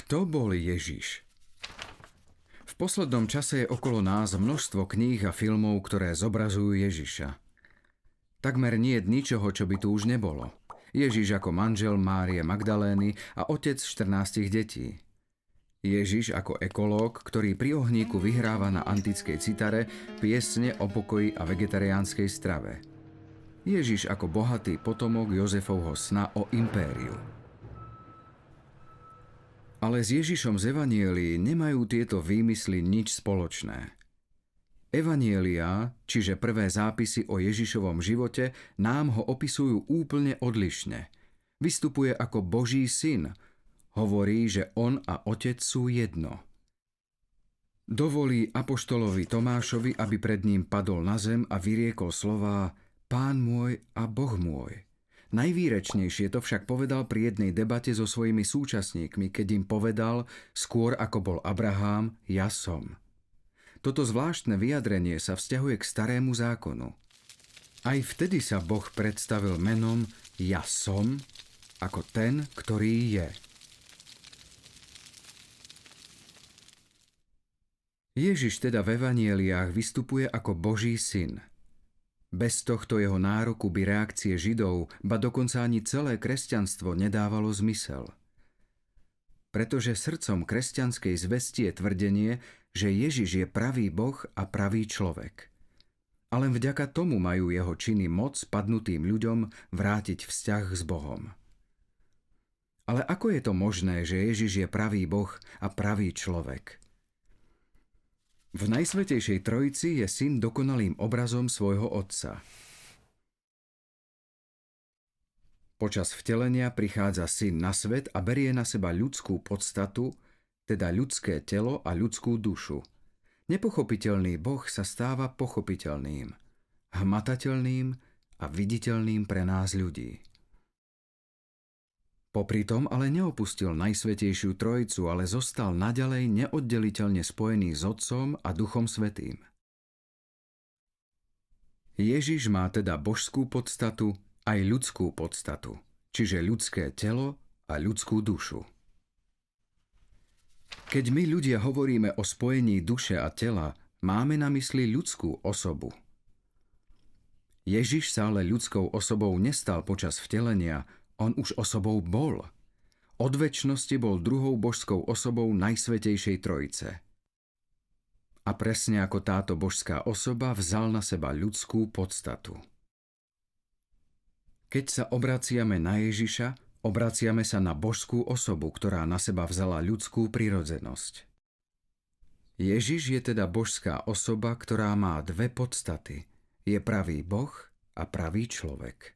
Kto bol Ježiš? V poslednom čase je okolo nás množstvo kníh a filmov, ktoré zobrazujú Ježiša. Takmer nie je ničoho, čo by tu už nebolo. Ježiš ako manžel Márie Magdalény a otec 14 detí. Ježiš ako ekológ, ktorý pri ohníku vyhráva na antickej citare piesne o pokoji a vegetariánskej strave. Ježiš ako bohatý potomok Jozefovho sna o impériu. Ale s Ježišom z Evanielií nemajú tieto výmysly nič spoločné. Evanielia, čiže prvé zápisy o Ježišovom živote, nám ho opisujú úplne odlišne. Vystupuje ako Boží syn. Hovorí, že on a otec sú jedno. Dovolí apoštolovi Tomášovi, aby pred ním padol na zem a vyriekol slová Pán môj a Boh môj. Najvýrečnejšie to však povedal pri jednej debate so svojimi súčasníkmi, keď im povedal, skôr ako bol Abrahám, ja som. Toto zvláštne vyjadrenie sa vzťahuje k starému zákonu. Aj vtedy sa Boh predstavil menom ja som, ako ten, ktorý je. Ježiš teda v Evanieliách vystupuje ako Boží syn. Bez tohto jeho nároku by reakcie Židov, ba dokonca ani celé kresťanstvo nedávalo zmysel. Pretože srdcom kresťanskej zvesti je tvrdenie, že Ježiš je pravý Boh a pravý človek. A len vďaka tomu majú jeho činy moc padnutým ľuďom vrátiť vzťah s Bohom. Ale ako je to možné, že Ježiš je pravý Boh a pravý človek? V Najsvätejšej Trojici je syn dokonalým obrazom svojho otca. Počas vtelenia prichádza syn na svet a berie na seba ľudskú podstatu, teda ľudské telo a ľudskú dušu. Nepochopiteľný Boh sa stáva pochopiteľným, hmatateľným a viditeľným pre nás ľudí. Popritom ale neopustil Najsvätejšiu Trojicu, ale zostal naďalej neoddeliteľne spojený s Otcom a Duchom Svätým. Ježiš má teda božskú podstatu aj ľudskú podstatu, čiže ľudské telo a ľudskú dušu. Keď my ľudia hovoríme o spojení duše a tela, máme na mysli ľudskú osobu. Ježiš sa ale ľudskou osobou nestal počas vtelenia, on už osobou bol. Od večnosti bol druhou božskou osobou Najsvätejšej Trojice. A presne ako táto božská osoba vzal na seba ľudskú podstatu. Keď sa obraciame na Ježiša, obraciame sa na božskú osobu, ktorá na seba vzala ľudskú prirodzenosť. Ježiš je teda božská osoba, ktorá má dve podstaty. Je pravý Boh a pravý človek.